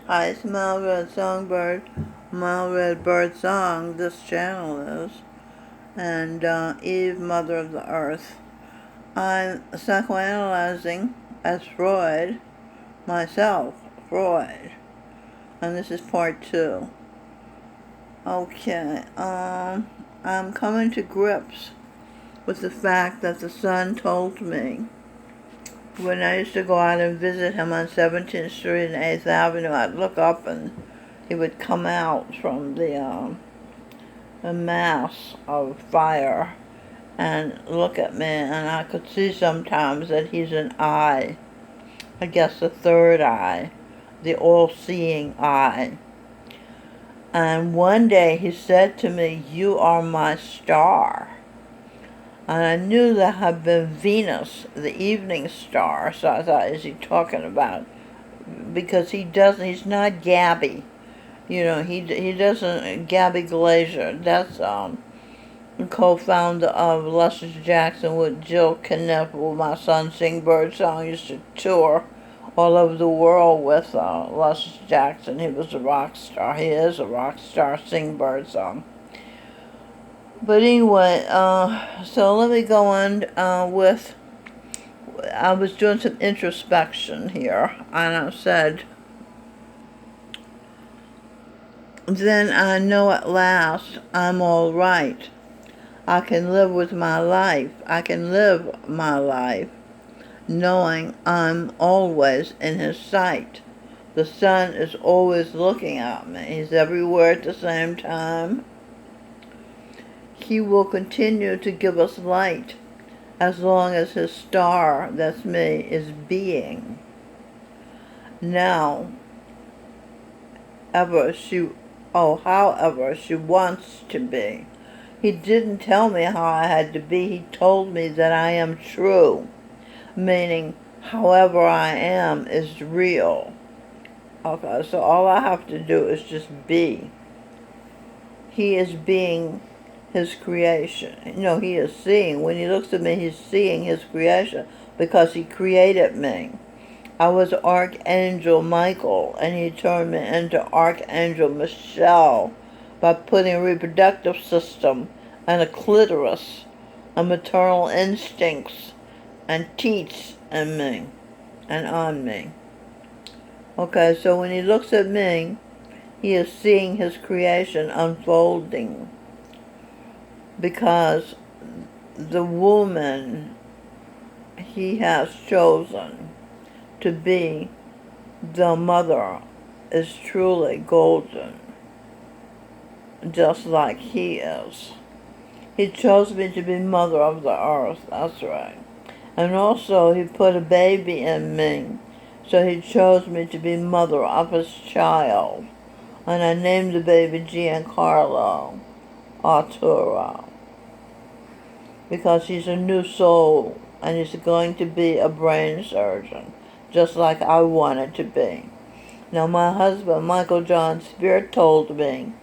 Hi, it's Malred Songbird, Malred Bird Song, this channel is, and Eve, Mother of the Earth. I'm psychoanalyzing as Freud, myself, Freud, and this is part 2. Okay, I'm coming to grips with the fact that the son told me when I used to go out and visit him on 17th Street and 8th Avenue, I'd look up and he would come out from the mass of fire and look at me, and I could see sometimes that he's an eye. I guess the third eye, the all-seeing eye. And one day he said to me, "You are my star." And I knew that had been Venus, the evening star, so I thought, is he talking about? Because he's not Gabby. You know, he doesn't, Gabby Glacier, that's co-founder of Lester Jackson with Jill Kniffel. My son Sing Bird Song used to tour all over the world with Lester Jackson. He was a rock star. He is a rock star, Sing Bird Song. But anyway, so let me go on with, I was doing some introspection here, and I said, then I know at last I'm all right. I can live with my life. I can live my life knowing I'm always in his sight. The sun is always looking at me. He's everywhere at the same time. He will continue to give us light as long as his star, that's me, is being. Now, however she wants to be. He didn't tell me how I had to be. He told me that I am true, meaning however I am is real. Okay, so all I have to do is just be. He is being his creation. No, he is seeing. When he looks at me, he's seeing his creation because he created me. I was Archangel Michael, and he turned me into Archangel Michelle by putting a reproductive system and a clitoris and maternal instincts and teats in me and on me. Okay, so when he looks at me, he is seeing his creation unfolding, because the woman he has chosen to be the mother is truly golden, just like he is. He chose me to be mother of the earth, that's right. And also he put a baby in me, so he chose me to be mother of his child. And I named the baby Giancarlo Arturo, because he's a new soul, and he's going to be a brain surgeon, just like I wanted to be. Now my husband, Michael John Spear, told me,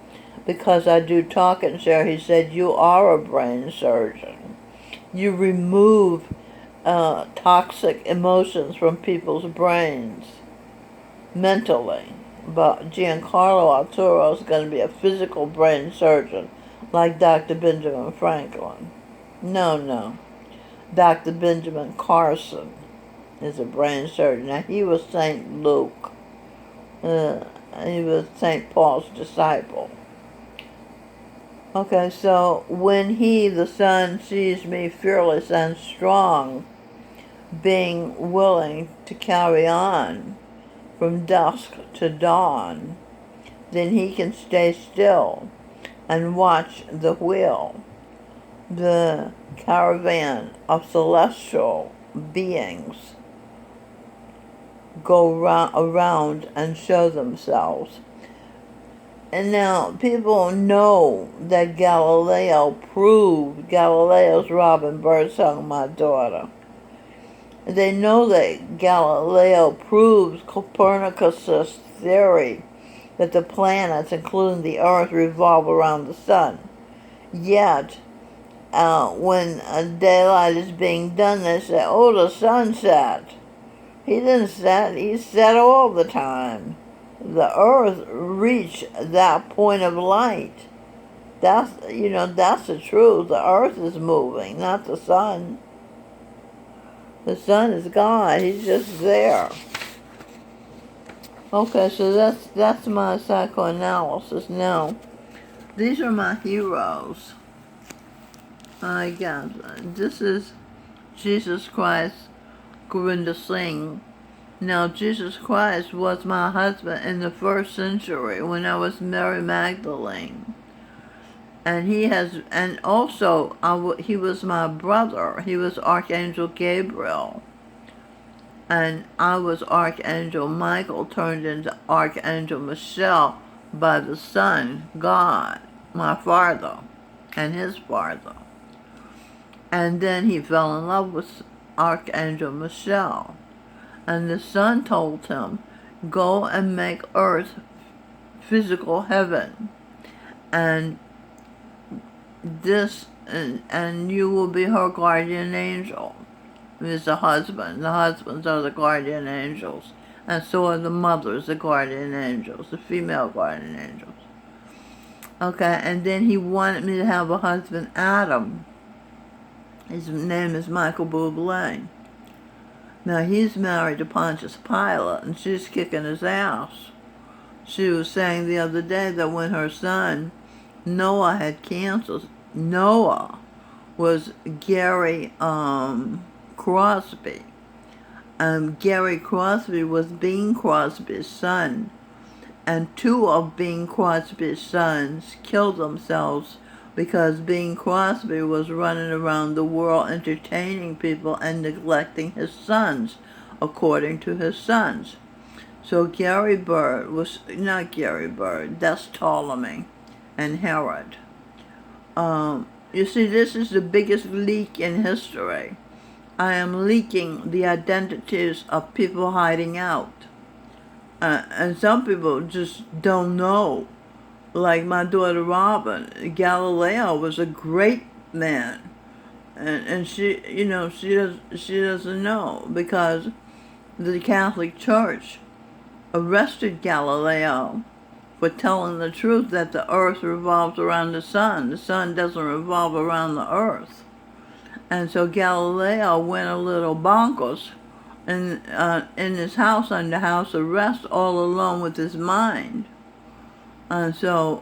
because I do talk and share, he said, you are a brain surgeon. You remove toxic emotions from people's brains mentally. But Giancarlo Arturo is going to be a physical brain surgeon, like Dr. Benjamin Franklin. No. Dr. Benjamin Carson is a brain surgeon. Now, he was St. Luke. He was St. Paul's disciple. Okay, so when he, the son, sees me fearless and strong, being willing to carry on from dusk to dawn, then he can stay still and watch the wheel, the caravan of celestial beings go around and show themselves. And now people know that Galileo's Robin Birdsong, my daughter. They know that Galileo proves Copernicus' theory that the planets, including the Earth, revolve around the sun. Yet, when daylight is being done, they say, oh, the sun set. He didn't set, he set all the time. the earth reach that point of light. That's, that's the truth. The earth is moving, not the sun. The sun is God. He's just there. Okay, so that's my psychoanalysis. Now, these are my heroes. I guess this is Jesus Christ, Govinda Singh. Now, Jesus Christ was my husband in the first century when I was Mary Magdalene. And he was my brother. He was Archangel Gabriel. And I was Archangel Michael turned into Archangel Michelle by the Son, God, my father, and his father. And then he fell in love with Archangel Michelle. And the Son told him, go and make earth physical heaven. And you will be her guardian angel. Is the husband. The husbands are the guardian angels. And so are the mothers, the guardian angels, the female guardian angels. Okay, and then he wanted me to have a husband, Adam. His name is Michael Bublé. Now, he's married to Pontius Pilate, and she's kicking his ass. She was saying the other day that when her son, Noah, had cancer, Noah was Gary Crosby. Gary Crosby was Bing Crosby's son. And two of Bing Crosby's sons killed themselves because Bing Crosby was running around the world entertaining people and neglecting his sons, according to his sons. So Gary Bird was, not Gary Bird, that's Ptolemy and Herod. You see, this is the biggest leak in history. I am leaking the identities of people hiding out. And some people just don't know. Like my daughter Robin, Galileo was a great man. And she doesn't know because the Catholic Church arrested Galileo for telling the truth that the earth revolves around the sun. The sun doesn't revolve around the earth. And so Galileo went a little bonkers in his house under house arrest all alone with his mind. And so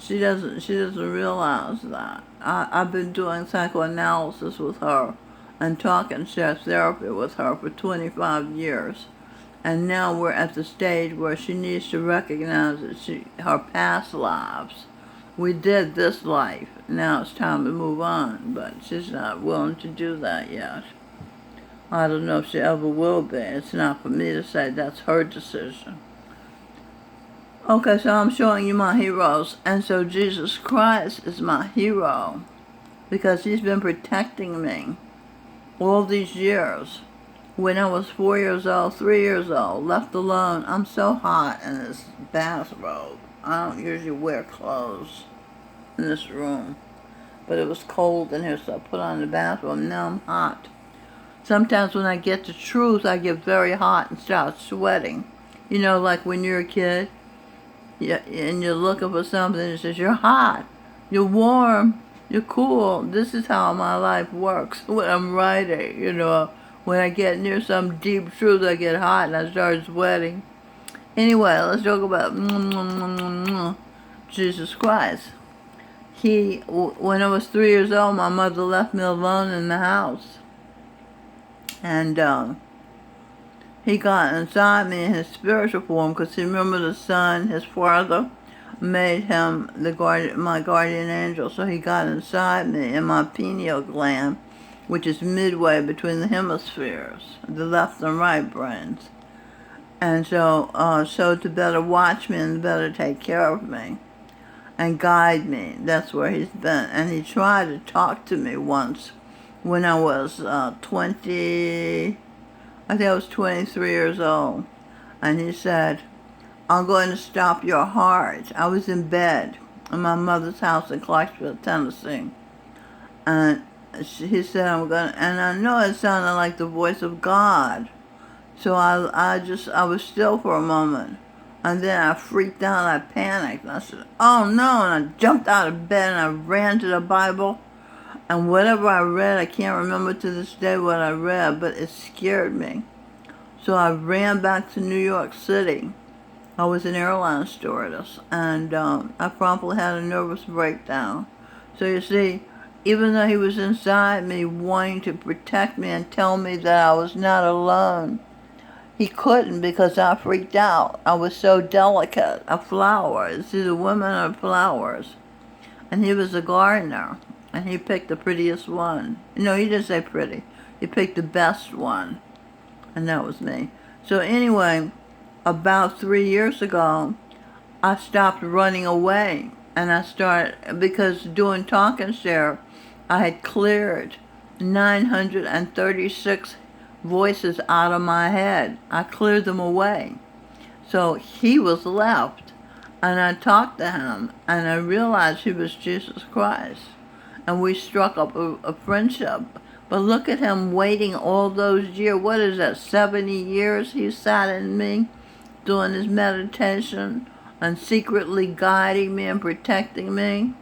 she doesn't realize that. I've been doing psychoanalysis with her and talking share therapy with her for 25 years. And now we're at the stage where she needs to recognize that her past lives. We did this life. Now it's time to move on, but she's not willing to do that yet. I don't know if she ever will be. It's not for me to say. That's her decision. Okay, so I'm showing you my heroes. And so Jesus Christ is my hero because he's been protecting me all these years. When I was 4 years old, 3 years old, left alone, I'm so hot in this bathrobe. I don't usually wear clothes in this room. But it was cold in here, so I put on the bathrobe. Now I'm hot. Sometimes when I get the truth, I get very hot and start sweating. You know, like when you're a kid, and you're looking for something, and it says, you're hot, you're warm, you're cool. This is how my life works when I'm writing, When I get near some deep truth, I get hot and I start sweating. Anyway, let's talk about Jesus Christ. When I was 3 years old, my mother left me alone in the house. And he got inside me in his spiritual form because he remembered the Son, his father, made him my guardian angel. So he got inside me in my pineal gland, which is midway between the hemispheres, the left and right brains. And so to better watch me and better take care of me and guide me, that's where he's been. And he tried to talk to me once when I was 23 years old. And he said, I'm going to stop your heart. I was in bed in my mother's house in Clarksville, Tennessee. And he said, and I know it sounded like the voice of God So I was still for a moment. And then I freaked out, I panicked. And I said, oh no, and I jumped out of bed and I ran to the Bible. And whatever I read, I can't remember to this day what I read, but it scared me. So I ran back to New York City. I was an airline stewardess, and I promptly had a nervous breakdown. So you see, even though he was inside me wanting to protect me and tell me that I was not alone, he couldn't because I freaked out. I was so delicate, a flower. See, the women are flowers. And he was a gardener, and he picked the prettiest one. No, he didn't say pretty. He picked the best one, and that was me. So anyway, about 3 years ago, I stopped running away, and I started, because doing Talk and Share, I had cleared 936 voices out of my head. I cleared them away. So he was left, and I talked to him, and I realized he was Jesus Christ, and we struck up a friendship. But look at him waiting all those years. What is that, 70 years he sat in me doing his meditation and secretly guiding me and protecting me.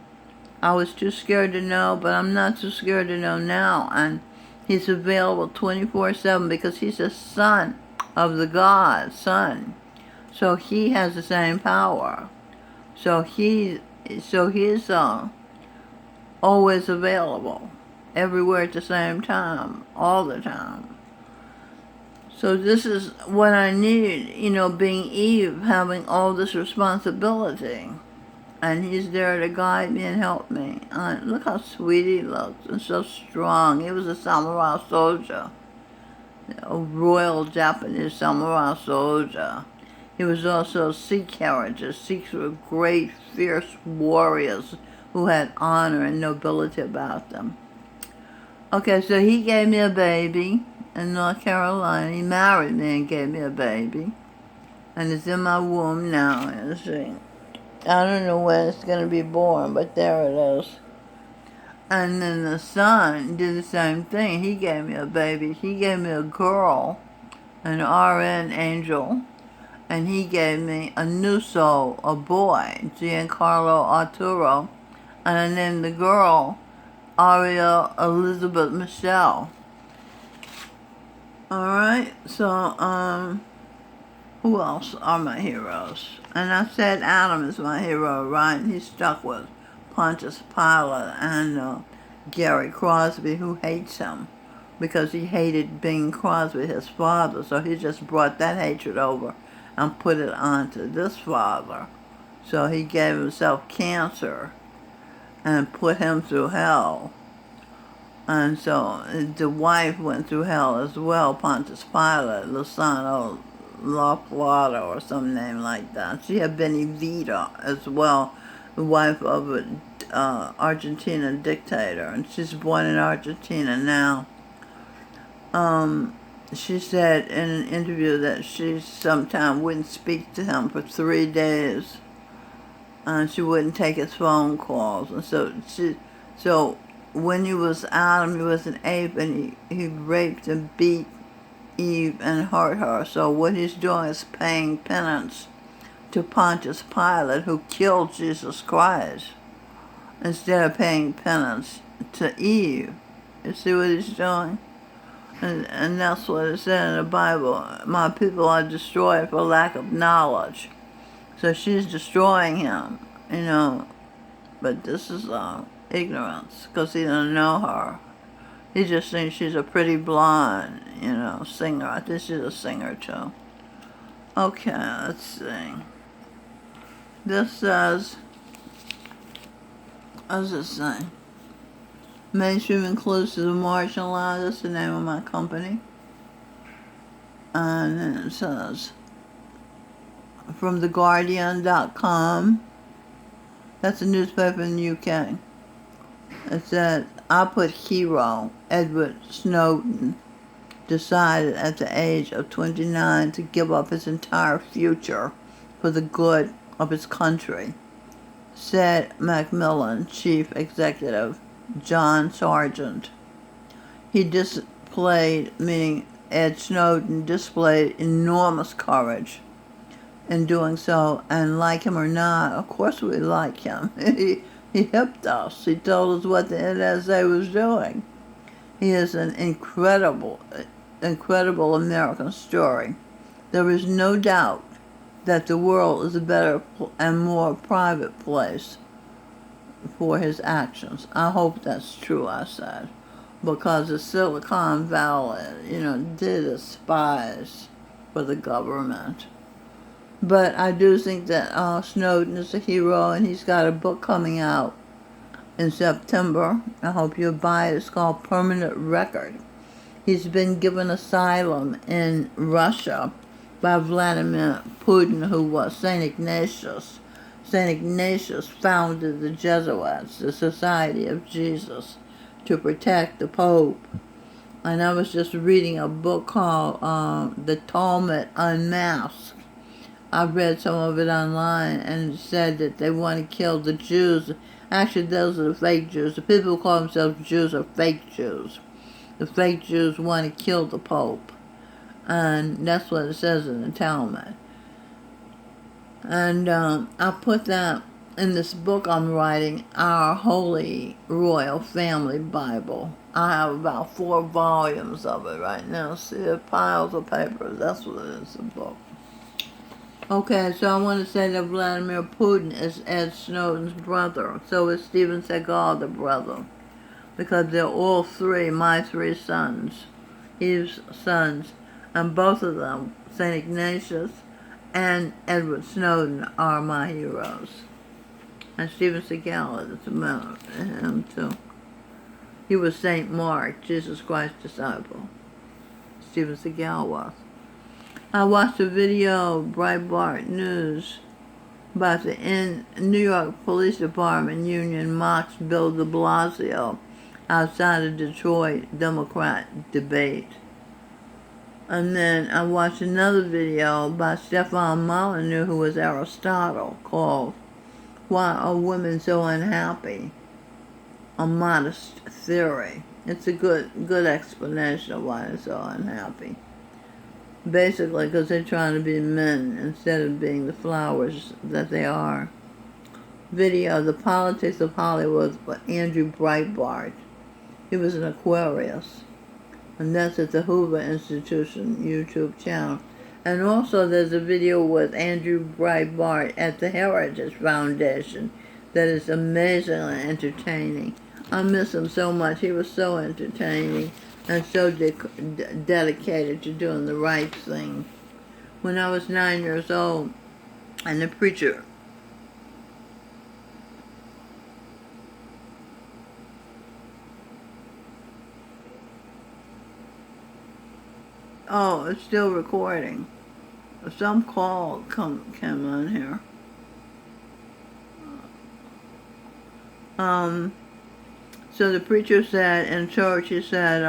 I was too scared to know, but I'm not too scared to know now. And he's available 24/7 because he's a son of the God, son. So he has the same power. So he's always available, everywhere at the same time, all the time. So this is what I need, being Eve, having all this responsibility. And he's there to guide me and help me. Look how sweet he looks and so strong. He was a samurai soldier, a royal Japanese samurai soldier. He was also a Sikh heritage. Sikhs were great, fierce warriors who had honor and nobility about them. Okay, so he gave me a baby in North Carolina. He married me and gave me a baby. And it's in my womb now. You see. I don't know when it's going to be born, but there it is. And then the son did the same thing. He gave me a baby. He gave me a girl, an RN angel. And he gave me a new soul, a boy, Giancarlo Arturo. And I named the girl Ariel Elizabeth Michelle. Alright, so, who else are my heroes? And I said Adam is my hero, right? He's stuck with Pontius Pilate and Gary Crosby, who hates him because he hated Bing Crosby, his father. So he just brought that hatred over and put it onto this father. So he gave himself cancer and put him through hell. And so the wife went through hell as well, Pontius Pilate, Lusano La Plata or some name like that. She had been Evita as well, the wife of an Argentina dictator, and she's born in Argentina now. She said in an interview that she sometimes wouldn't speak to him for 3 days, and she wouldn't take his phone calls. And so when he was Adam, he was an ape, and he raped and beat Eve and hurt her. So what he's doing is paying penance to Pontius Pilate, who killed Jesus Christ, instead of paying penance to Eve. You see what he's doing? And that's what it said in the Bible. My people are destroyed for lack of knowledge. So she's destroying him, But this is ignorance, because he doesn't know her. He just thinks she's a pretty blonde, singer. I think she's a singer too. Okay, let's see. This says, what does it say? Mainstream inclusive marginalized, that's the name of my company. And then it says, from theguardian.com, that's a newspaper in the UK. It said, I put hero Edward Snowden decided at the age of 29 to give up his entire future for the good of his country, said Macmillan Chief Executive John Sargent. He displayed, meaning Ed Snowden displayed enormous courage in doing so, and like him or not, of course we like him. He hipped us. He told us what the NSA was doing. He is an incredible American story. There is no doubt that the world is a better and more private place for his actions. I hope that's true, I said, because the Silicon Valley, did despise for the government. But I do think that Snowden is a hero, and he's got a book coming out in September. I hope you'll buy it. It's called Permanent Record. He's been given asylum in Russia by Vladimir Putin, who was St. Ignatius. St. Ignatius founded the Jesuits, the Society of Jesus, to protect the Pope. And I was just reading a book called The Talmud Unmasked. I've read some of it online, and it said that they want to kill the Jews. Actually, those are the fake Jews. The people who call themselves Jews are fake Jews. The fake Jews want to kill the Pope. And that's what it says in the Talmud. And I put that in this book I'm writing, Our Holy Royal Family Bible. I have about 4 volumes of it right now. See, the piles of papers. That's what it is, the book. Okay, so I want to say that Vladimir Putin is Ed Snowden's brother. So is Steven Seagal, the brother. Because they're all 3, my 3 sons, Eve's sons, and both of them, St. Ignatius and Edward Snowden, are my heroes. And Steven Seagal is about him too. He was St. Mark, Jesus Christ's disciple. Steven Seagal was. I watched a video, Breitbart News, about the New York Police Department union mocks Bill de Blasio outside of Detroit Democrat debate. And then I watched another video by Stefan Molyneux, who was Aristotle, called Why Are Women So Unhappy? A Modest Theory. It's a good explanation of why they're so unhappy. Basically, because they're trying to be men instead of being the flowers that they are. Video, The Politics of Hollywood, by Andrew Breitbart. He was an Aquarius. And that's at the Hoover Institution YouTube channel. And also there's a video with Andrew Breitbart at the Heritage Foundation that is amazingly entertaining. I miss him so much. He was so entertaining and so dedicated to doing the right thing. When I was 9 years old, and the preacher oh, it's still recording. Some call came on here. So the preacher said in church, he said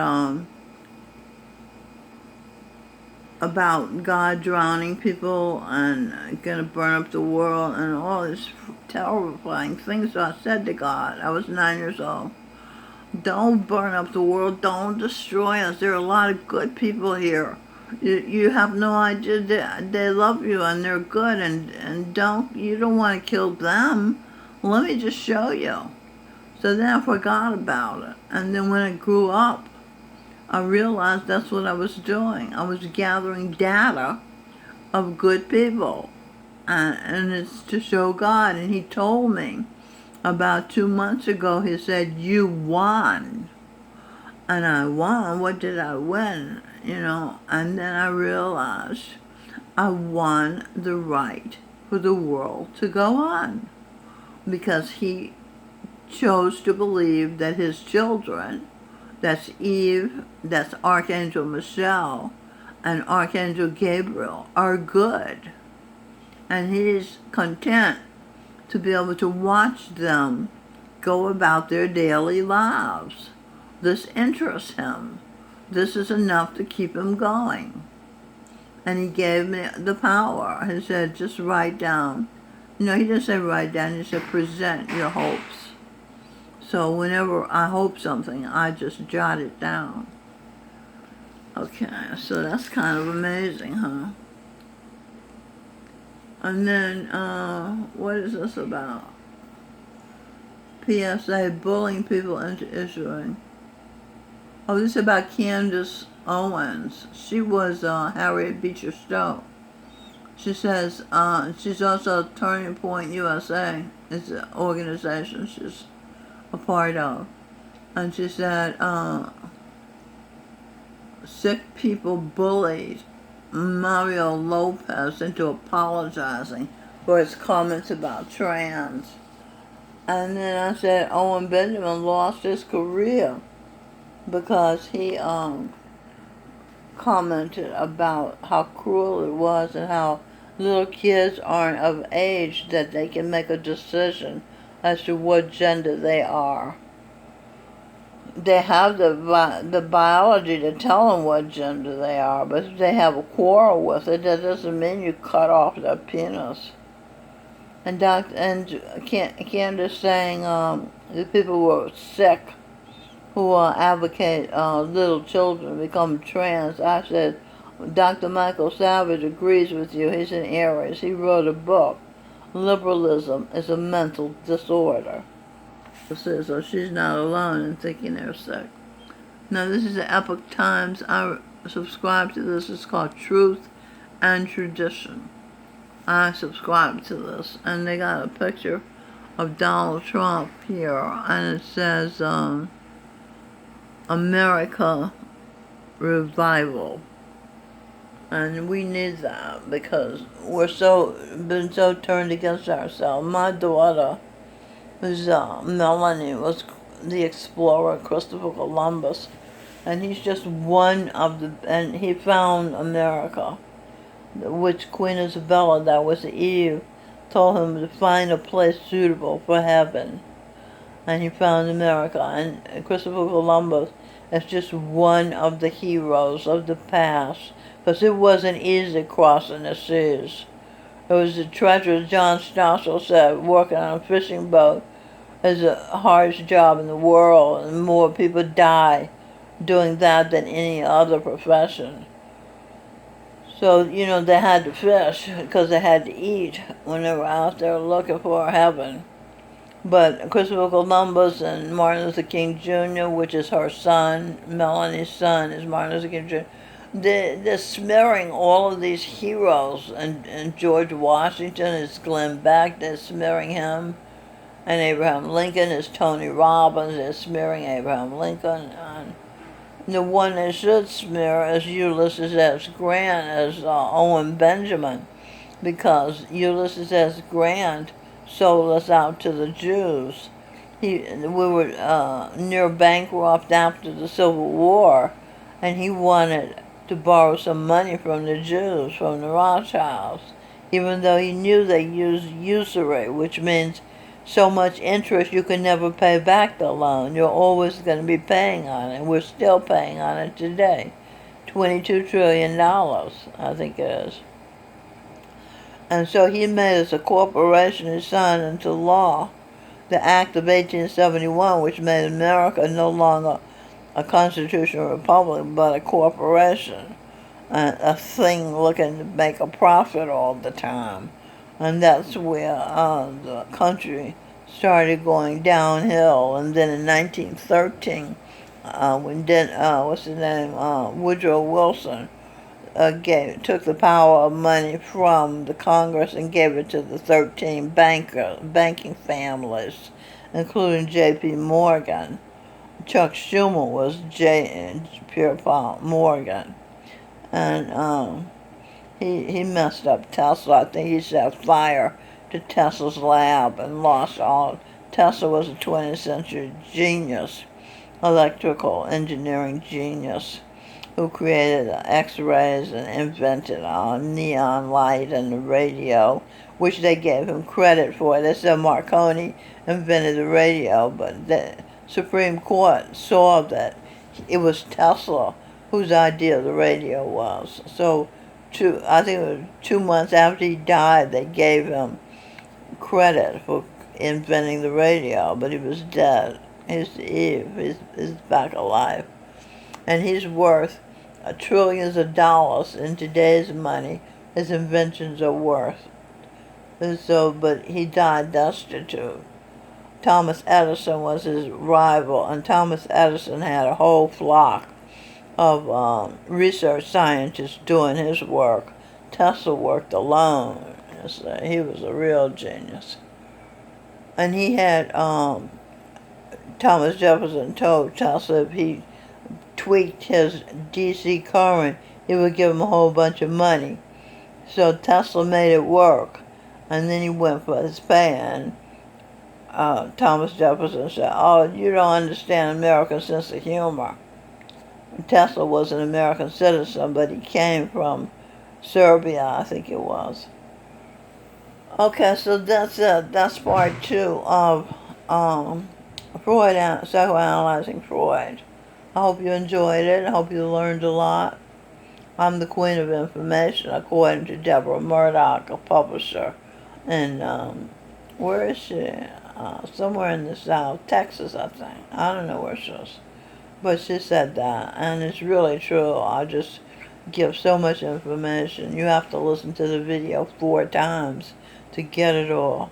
about God drowning people and gonna burn up the world and all these terrifying things. So I said to God, I was 9 years old, don't burn up the world, don't destroy us. There are a lot of good people here. You have no idea. They love you and they're good, and you don't want to kill them. Let me just show you. So then I forgot about it. And then when I grew up, I realized that's what I was doing. I was gathering data of good people. And it's to show God. And he told me about 2 months ago, he said, you won. And I won. What did I win? And then I realized I won the right for the world to go on. Because he chose to believe that his children, that's Eve, that's Archangel Michael, and Archangel Gabriel, are good. And he's content to be able to watch them go about their daily lives. This interests him. This is enough to keep him going. And he gave me the power. He said, just write down. No, he didn't say write down. He said, present your hopes. So whenever I hope something, I just jot it down. Okay, so that's kind of amazing, huh? And then, what is this about? PSA, bullying people into issuing. Oh, this is about Candace Owens. She was Harriet Beecher Stowe. She says she's also Turning Point USA. It's an organization she's a part of. And she said sick people bullied Mario Lopez into apologizing for his comments about trans. And then I said Owen Benjamin lost his career because he commented about how cruel it was and how little kids aren't of age that they can make a decision as to what gender they are. They have the biology to tell them what gender they are, but if they have a quarrel with it, that doesn't mean you cut off their penis. And Candace saying the people who are sick, who advocate little children become trans. I said, Dr. Michael Savage agrees with you. He's an Aries. He wrote a book, Liberalism is a Mental Disorder. So she's not alone in thinking they're sick. Now this is the Epoch Times. I subscribe to this. It's called Truth and Tradition. I subscribe to this. And they got a picture of Donald Trump here. And it says, America Revival. And we need that because we're been so turned against ourselves. My daughter Melanie was the explorer Christopher Columbus, and he's just one of and he found America, which Queen Isabella, that was Eve, told him to find a place suitable for heaven, and he found America, and Christopher Columbus is just one of the heroes of the past, because it wasn't easy crossing the seas. It was the treasure, John Stossel said, working on a fishing boat is the hardest job in the world, and more people die doing that than any other profession. So, they had to fish because they had to eat when they were out there looking for heaven. But Christopher Columbus and Martin Luther King Jr., which is her son, Melanie's son is Martin Luther King Jr., they're smearing all of these heroes, and George Washington is Glenn Beck, they're smearing him, and Abraham Lincoln is Tony Robbins, they're smearing Abraham Lincoln, and the one they should smear is Ulysses S. Grant as Owen Benjamin, because Ulysses S. Grant sold us out to the Jews. We were near bankrupt after the Civil War, and he wanted to borrow some money from the Jews, from the Rothschilds, even though he knew they used usury, which means so much interest you can never pay back the loan. You're always going to be paying on it. We're still paying on it today. $22 trillion, I think it is. And so he made us a corporation. He signed into law the Act of 1871, which made America no longer a constitutional republic, but a corporation, a thing looking to make a profit all the time. And that's where the country started going downhill. And then in 1913, Woodrow Wilson took the power of money from the Congress and gave it to the 13 banking families, including J.P. Morgan. Chuck Schumer was Pierre Morgan, and he messed up Tesla. I think he set fire to Tesla's lab and lost all. Tesla was a 20th century genius, electrical engineering genius, who created X-rays and invented neon light and the radio, which they gave him credit for. They said Marconi invented the radio, but the Supreme Court saw that it was Tesla whose idea the radio was. So I think it was 2 months after he died, they gave him credit for inventing the radio, but he was dead. He's back alive. And he's worth trillions of dollars in today's money his inventions are worth. And so, but he died destitute. Thomas Edison was his rival, and Thomas Edison had a whole flock of research scientists doing his work. Tesla worked alone. He was a real genius. And he had, Thomas Jefferson told Tesla if he tweaked his DC current, he would give him a whole bunch of money. So Tesla made it work. And then he went for his pay, and Thomas Jefferson said, "Oh, you don't understand American sense of humor." Tesla was an American citizen, but he came from Serbia, I think it was. Okay, so that's it. That's part 2 of Freud, Psychoanalyzing Freud. I hope you enjoyed it. I hope you learned a lot. I'm the queen of information, according to Deborah Murdoch, a publisher. And where is she? Somewhere in the South, Texas, I think. I don't know where she is. But she said that, and it's really true. I just give so much information. You have to listen to the video 4 times to get it all.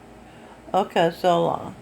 Okay, so long.